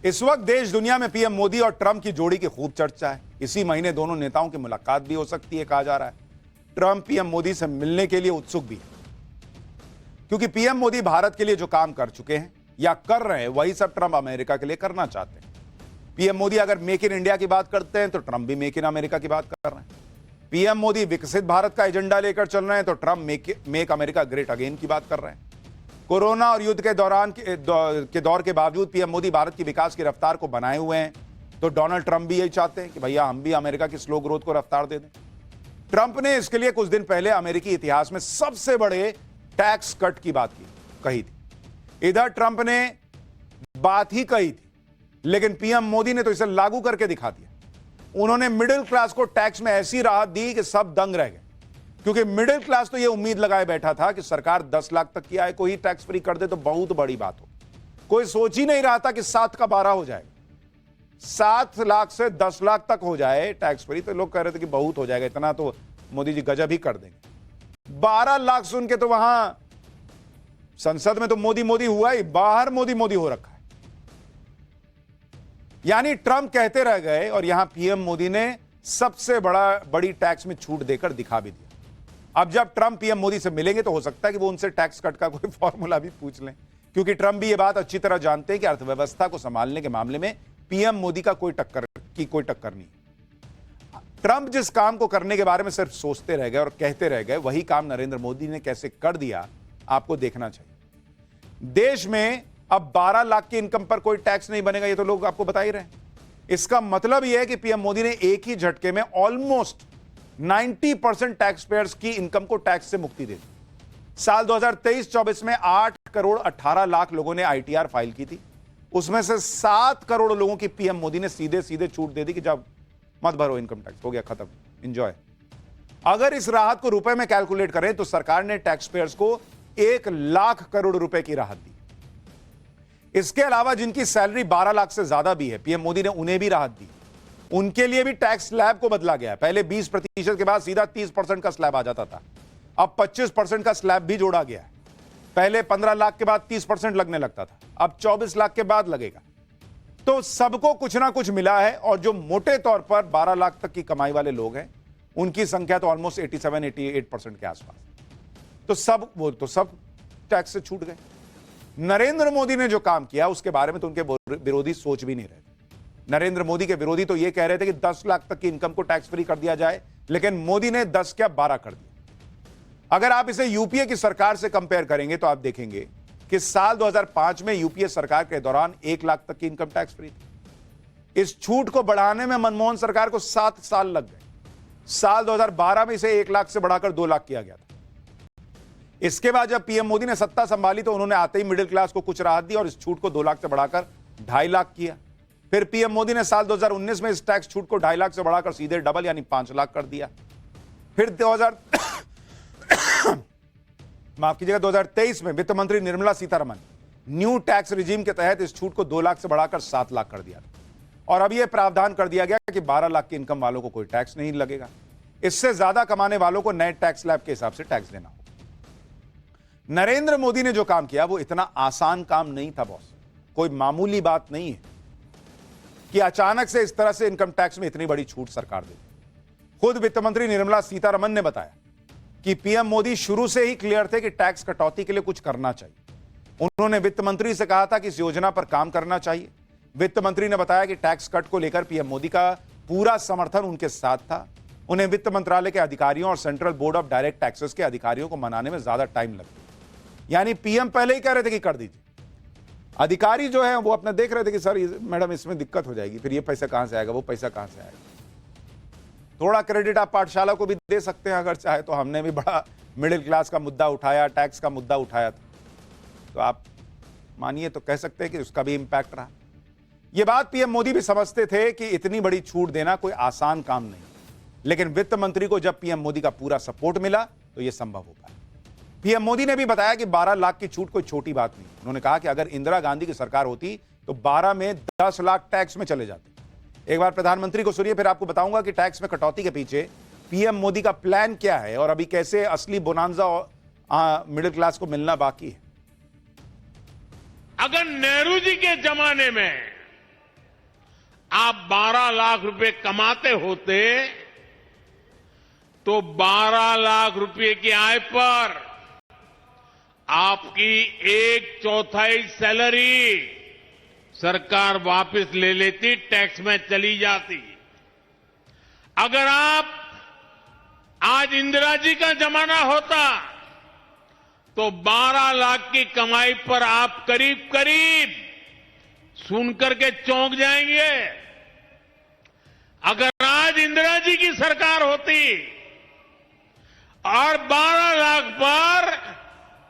इस वक्त देश दुनिया में पीएम मोदी और ट्रंप की जोड़ी की खूब चर्चा है। इसी महीने दोनों नेताओं की मुलाकात भी हो सकती है, कहा जा रहा है। ट्रंप पीएम मोदी से मिलने के लिए उत्सुक भी है, क्योंकि पीएम मोदी भारत के लिए जो काम कर चुके हैं या कर रहे हैं वही सब ट्रंप अमेरिका के लिए करना चाहते हैं। पीएम मोदी अगर मेक इन इंडिया की बात करते हैं तो ट्रंप भी मेक इन अमेरिका की बात कर रहे हैं। पीएम मोदी विकसित भारत का एजेंडा लेकर चल रहे हैं तो Trump make America great again की बात कर रहे हैं। कोरोना और युद्ध के दौर के बावजूद पीएम मोदी भारत की विकास की रफ्तार को बनाए हुए हैं, तो डोनाल्ड ट्रंप भी यही चाहते हैं कि भैया हम भी अमेरिका की स्लो ग्रोथ को रफ्तार दे दें। ट्रंप ने इसके लिए कुछ दिन पहले अमेरिकी इतिहास में सबसे बड़े टैक्स कट की बात कही थी। इधर ट्रंप ने बात ही कही थी, लेकिन पीएम मोदी ने तो इसे लागू करके दिखा दिया। उन्होंने मिडिल क्लास को टैक्स में ऐसी राहत दी कि सब दंग रह गए, क्योंकि मिडिल क्लास तो यह उम्मीद लगाए बैठा था कि सरकार 10 लाख तक की आय को ही टैक्स फ्री कर दे तो बहुत बड़ी बात हो। कोई सोच ही नहीं रहा था कि 7 का 12 हो जाएगा। 7 लाख से 10 लाख तक हो जाए टैक्स फ्री, तो लोग कह रहे थे कि बहुत हो जाएगा, इतना तो मोदी जी गजब ही कर देंगे। 12 लाख सुन के तो वहां संसद में तो मोदी मोदी हुआ ही, बाहर मोदी मोदी हो रखा है। यानी ट्रंप कहते रह गए और यहां पीएम मोदी ने सबसे बड़ी टैक्स में छूट देकर दिखा भी दिया। अब जब ट्रंप पीएम मोदी से मिलेंगे तो हो सकता है कि वो उनसे टैक्स कट का कोई फॉर्मूला भी पूछ लें, क्योंकि ट्रंप भी ये बात अच्छी तरह जानते हैं कि अर्थव्यवस्था को संभालने के मामले में पीएम मोदी का कोई टक्कर नहीं। ट्रंप जिस काम को करने के बारे में सिर्फ सोचते रह गए और कहते रह गए, वही काम नरेंद्र मोदी ने कैसे कर दिया आपको देखना चाहिए। देश में अब 12 लाख की इनकम पर कोई टैक्स नहीं बनेगा, ये तो लोग आपको बता ही रहे हैं। इसका मतलब यह है कि पीएम मोदी ने एक ही झटके में ऑलमोस्ट 90% टैक्स पेयर्स की इनकम को टैक्स से मुक्ति दे दी। साल 2023-24 में 8 करोड़ 18 लाख लोगों ने आईटीआर फाइल की थी। उसमें से 7 करोड़ लोगों की पीएम मोदी ने सीधे सीधे छूट दे दी कि जब मत भरो इनकम टैक्स, हो गया खत्म, एंजॉय। अगर इस राहत को रुपए में कैलकुलेट करें तो सरकार ने टैक्स पेयर्स को 1 लाख करोड़ रुपए की राहत दी। इसके अलावा जिनकी सैलरी 12 लाख से ज्यादा भी है, पीएम मोदी ने उन्हें भी राहत दी। उनके लिए भी टैक्स स्लैब को बदला गया है। पहले 20% के बाद सीधा 30% का स्लैब आ जाता था, अब 25% का स्लैब भी जोड़ा गया है। पहले 15 लाख के बाद 30% लगने लगता था, अब 24 लाख के बाद लगेगा। तो सबको कुछ ना कुछ मिला है, और जो मोटे तौर पर 12 लाख तक की कमाई वाले लोग हैं उनकी संख्या तो ऑलमोस्ट 87-88% के आसपास। तो सब टैक्स से छूट गए। नरेंद्र मोदी ने जो काम किया उसके बारे में तो उनके विरोधी सोच भी नहीं रहे थे। नरेंद्र मोदी के विरोधी तो यह कह रहे थे कि 10 लाख तक की इनकम को टैक्स फ्री कर दिया जाए, लेकिन मोदी ने 10 क्या 12 कर दिया। अगर आप इसे यूपीए की सरकार से कंपेयर करेंगे तो आप देखेंगे कि साल 2005 में यूपीए सरकार के दौरान 1 लाख तक की इनकम टैक्स फ्री थी। इस छूट को बढ़ाने में मनमोहन सरकार को 7 साल लग गए। साल 2012 में इसे 1 लाख से बढ़ाकर 2 लाख किया गया था। इसके बाद जब पीएम मोदी ने सत्ता संभाली तो उन्होंने आते ही मिडिल क्लास को कुछ राहत दी और इस छूट को 2 लाख से बढ़ाकर 2.5 लाख किया। फिर पीएम मोदी ने साल 2019 में इस टैक्स छूट को 2.5 लाख से बढ़ाकर सीधे डबल यानी 5 लाख कर दिया। फिर 2023 में वित्त मंत्री Nirmala Sitharaman new tax regime के तहत इस छूट को 2 लाख से बढ़ाकर 7 लाख कर दिया और अब यह प्रावधान कर दिया गया कि 12 लाख की इनकम वालों को कोई टैक्स नहीं लगेगा। इससे ज्यादा कमाने वालों को नए टैक्स स्लैब के हिसाब से टैक्स देना होगा। नरेंद्र मोदी ने जो काम किया वो इतना आसान काम नहीं था बॉस, कोई मामूली बात नहीं है कि अचानक से इस तरह से इनकम टैक्स में इतनी बड़ी छूट सरकार दे। खुद वित्त मंत्री निर्मला सीतारमण ने बताया कि पीएम मोदी शुरू से ही क्लियर थे कि टैक्स कटौती के लिए कुछ करना चाहिए। उन्होंने वित्त मंत्री से कहा था कि इस योजना पर काम करना चाहिए। वित्त मंत्री ने बताया कि टैक्स कट को लेकर पीएम मोदी का पूरा समर्थन उनके साथ था। उन्हें वित्त मंत्रालय के अधिकारियों और central board of direct taxes के अधिकारियों को मनाने में ज्यादा टाइम लगता, यानी पीएम पहले ही कह रहे थे कि कर दीजिए, अधिकारी जो है वो अपने देख रहे थे कि सर मैडम इसमें दिक्कत हो जाएगी, फिर ये पैसा कहां से आएगा, वो पैसा कहां से आएगा। थोड़ा क्रेडिट आप पाठशाला को भी दे सकते हैं अगर चाहे तो। हमने भी बड़ा मिडिल क्लास का मुद्दा उठाया, टैक्स का मुद्दा उठाया था, तो आप मानिए तो कह सकते हैं कि उसका भी इंपैक्ट रहा। यह बात पीएम मोदी भी समझते थे कि इतनी बड़ी छूट देना कोई आसान काम नहीं, लेकिन वित्त मंत्री को जब पीएम मोदी का पूरा सपोर्ट मिला तो यह संभव हो पाया। पीएम मोदी ने भी बताया कि 12 लाख की छूट कोई छोटी बात नहीं। उन्होंने कहा कि अगर इंदिरा गांधी की सरकार होती तो 12 में 10 लाख टैक्स में चले जाते। एक बार प्रधानमंत्री को सुनिए, फिर आपको बताऊंगा कि टैक्स में कटौती के पीछे पीएम मोदी का प्लान क्या है और अभी कैसे असली बोनांजा मिडिल क्लास को मिलना बाकी है। अगर नेहरू जी के जमाने में आप 12 लाख रुपए कमाते होते तो 12 लाख रुपए की आय पर आपकी 1/4 सैलरी सरकार वापस ले लेती, टैक्स में चली जाती। अगर आप आज इंदिरा जी का जमाना होता तो 12 लाख की कमाई पर आप करीब करीब सुनकर के चौंक जाएंगे। अगर आज इंदिरा जी की सरकार होती और 12 लाख पर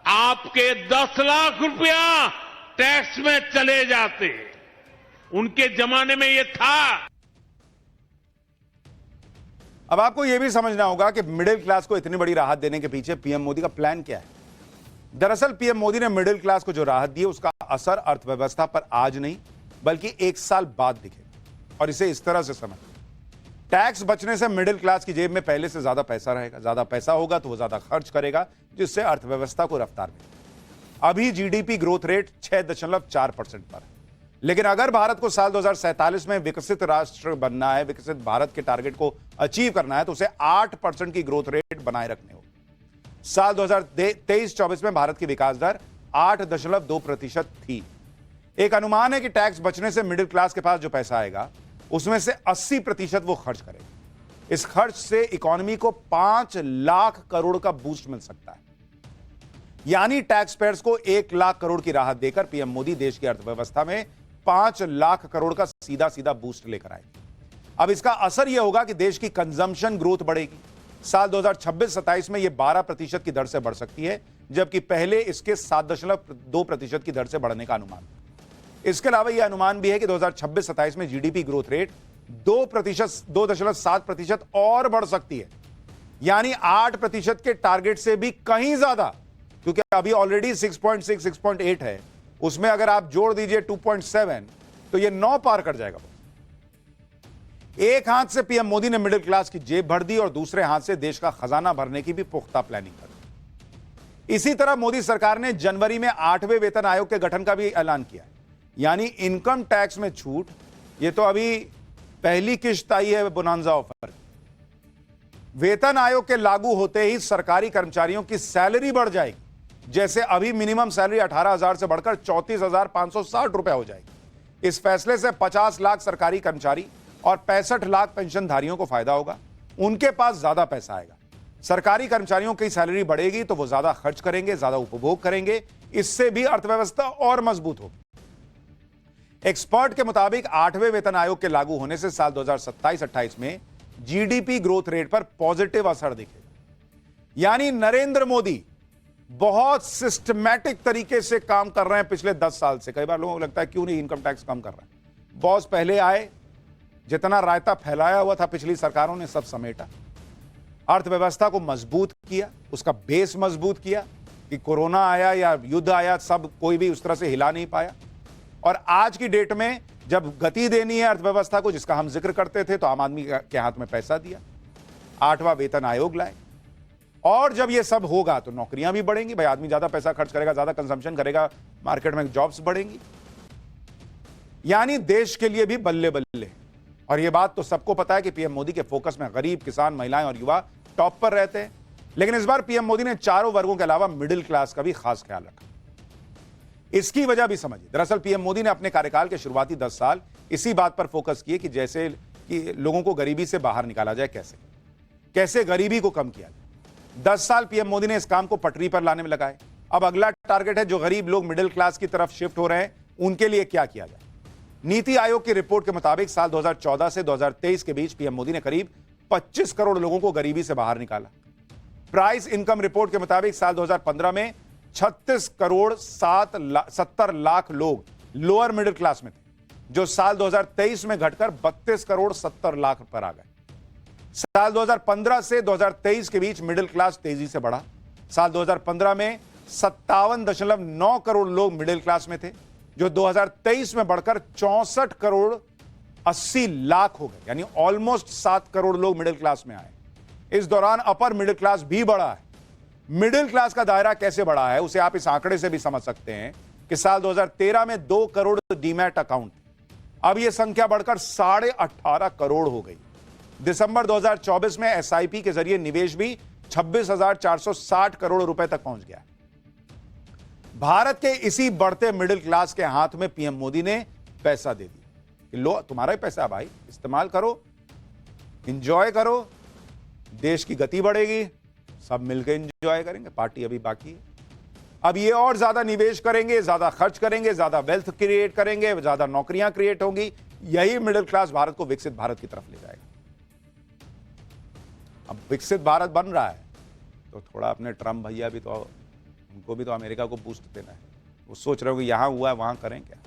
आपके 10 लाख रुपया टैक्स में चले जाते, उनके जमाने में ये था। अब आपको यह भी समझना होगा कि मिडिल क्लास को इतनी बड़ी राहत देने के पीछे पीएम मोदी का प्लान क्या है। दरअसल पीएम मोदी ने मिडिल क्लास को जो राहत दी है उसका असर अर्थव्यवस्था पर आज नहीं बल्कि 1 साल बाद दिखेगा। और इसे इस तरह से समझ, टैक्स बचने से मिडिल क्लास की जेब में पहले से ज्यादा पैसा रहेगा। ज्यादा पैसा होगा तो वो ज्यादा खर्च करेगा, जिससे अर्थव्यवस्था को रफ्तार मिलेगी। अभी जीडीपी ग्रोथ रेट 6.4% पर है, लेकिन अगर भारत को साल 2047 में विकसित राष्ट्र बनना है, विकसित भारत के टारगेट को अचीव करना है, तो उसे 8% की ग्रोथ रेट बनाए रखने होगी। साल 2023-24 में भारत की विकास दर 8.2% थी। एक अनुमान है कि टैक्स बचने से मिडिल क्लास के पास जो पैसा आएगा उसमें से 80% वो खर्च करेगा। इस खर्च से इकोनॉमी को 5 लाख करोड़ का बूस्ट मिल सकता है। यानी टैक्स पेयर्स को 1 लाख करोड़ की राहत देकर पीएम मोदी देश की अर्थव्यवस्था में 5 लाख करोड़ का सीधा सीधा बूस्ट लेकर आएंगे। अब इसका असर यह होगा कि देश की कंजम्पशन ग्रोथ बढ़ेगी। साल 2026-27 में यह 12% की दर से बढ़ सकती है, जबकि पहले इसके 7.2% की दर से बढ़ने का अनुमान था। इसके अलावा यह अनुमान भी है कि 2026-27 में जीडीपी ग्रोथ रेट 2.7% और बढ़ सकती है, यानी 8% के टारगेट से भी कहीं ज्यादा, क्योंकि अभी ऑलरेडी 6.6, 6.8 है, उसमें अगर आप जोड़ दीजिए 2.7 तो यह 9 पार कर जाएगा। एक हाथ से पीएम मोदी ने मिडिल क्लास की जेब भर दी और दूसरे हाथ से देश का खजाना भरने की भी पुख्ता प्लानिंग कर दी। इसी तरह मोदी सरकार ने जनवरी में 8वें वेतन आयोग के गठन का भी ऐलान किया, यानी इनकम टैक्स में छूट। यह तो अभी पहली किश्त आई है बोनांजा ऑफर। वेतन आयोग के लागू होते ही सरकारी कर्मचारियों की सैलरी बढ़ जाएगी। जैसे अभी मिनिमम सैलरी 18,000 से बढ़कर 34,560 रुपए हो जाएगी। इस फैसले से 50 लाख सरकारी कर्मचारी और 65 लाख पेंशनधारियों को फायदा होगा। उनके पास ज्यादा पैसा आएगा। सरकारी कर्मचारियों की सैलरी बढ़ेगी तो वो ज्यादा खर्च करेंगे, ज्यादा उपभोग करेंगे। इससे भी अर्थव्यवस्था और मजबूत होगी। एक्सपर्ट के मुताबिक 8वें वेतन आयोग के लागू होने से साल 2027-28 में जीडीपी ग्रोथ रेट पर पॉजिटिव असर दिखेगा। यानी नरेंद्र मोदी बहुत सिस्टमैटिक तरीके से काम कर रहे हैं पिछले 10 साल से। कई बार लोगों को लगता है क्यों नहीं इनकम टैक्स कम कर रहे हैं। बॉस पहले आए, जितना रायता फैलाया हुआ था पिछली सरकारों ने सब समेटा, अर्थव्यवस्था को मजबूत किया, उसका बेस मजबूत किया कि कोरोना आया या युद्ध आया, सब कोई भी उस तरह से हिला नहीं पाया। और आज की डेट में जब गति देनी है अर्थव्यवस्था को, जिसका हम जिक्र करते थे, तो आम आदमी के हाथ में पैसा दिया, 8वां वेतन आयोग लाए। और जब ये सब होगा तो नौकरियां भी बढ़ेंगी। भाई आदमी ज्यादा पैसा खर्च करेगा, ज्यादा कंजम्पशन करेगा, मार्केट में जॉब्स बढ़ेंगी, यानी देश के लिए भी बल्ले बल्ले। और यह बात तो सबको पता है कि पीएम मोदी के फोकस में गरीब, किसान, महिलाएं और युवा टॉप पर रहते हैं। लेकिन इस बार पीएम मोदी ने चारों वर्गों के अलावा मिडिल क्लास का भी खास ख्याल रखा। इसकी वजह भी समझिए। दरअसल पीएम मोदी ने अपने कार्यकाल के शुरुआती 10 साल इसी बात पर फोकस किए कि जैसे कि लोगों को गरीबी से बाहर निकाला जाए, कैसे गरीबी को कम किया जाए। 10 साल पीएम मोदी ने इस काम को पटरी पर लाने में लगाए। अब अगला टारगेट है जो गरीब लोग मिडिल क्लास की तरफ शिफ्ट हो रहे हैं, उनके लिए क्या किया जाए। नीति आयोग की रिपोर्ट के मुताबिक साल 2014 से 2023 के बीच पीएम मोदी ने करीब 25 करोड़ लोगों को गरीबी से बाहर निकाला। प्राइस इनकम रिपोर्ट के मुताबिक साल 2015 में 36 करोड़ 70 लाख लोग लोअर मिडिल क्लास में थे, जो साल 2023 में घटकर 32 करोड़ 70 लाख पर आ गए। साल 2015 से 2023 के बीच मिडिल क्लास तेजी से बढ़ा। साल 2015 में 57.9 करोड़ लोग मिडिल क्लास में थे, जो 2023 में बढ़कर 64 करोड़ 80 लाख हो गए, यानी ऑलमोस्ट 7 करोड़ लोग मिडिल क्लास में आए। इस दौरान अपर मिडिल क्लास भी बढ़ा है। मिडिल क्लास का दायरा कैसे बढ़ा है उसे आप इस आंकड़े से भी समझ सकते हैं कि साल 2013 में 2 करोड़ डीमैट अकाउंट थे अब यह संख्या बढ़कर 18.5 करोड़ हो गई। दिसंबर 2024 में एसआईपी के जरिए निवेश भी 26,460 करोड़ रुपए तक पहुंच गया। भारत के इसी बढ़ते मिडिल क्लास के हाथ में पीएम मोदी ने पैसा दे दिया। लो, तुम्हारा ही पैसा भाई, इस्तेमाल करो, इंजॉय करो, देश की गति बढ़ेगी, सब मिलकर इंजॉय करेंगे। पार्टी अभी बाकी है। अब ये और ज्यादा निवेश करेंगे, ज्यादा खर्च करेंगे, ज्यादा वेल्थ क्रिएट करेंगे, ज्यादा नौकरियां क्रिएट होंगी। यही मिडिल क्लास भारत को विकसित भारत की तरफ ले जाएगा। अब विकसित भारत बन रहा है तो थोड़ा अपने ट्रम्प भैया भी तो, उनको भी तो अमेरिका को बूस्ट देना है। वो सोच रहे हो कि यहां हुआ है वहां करें क्या।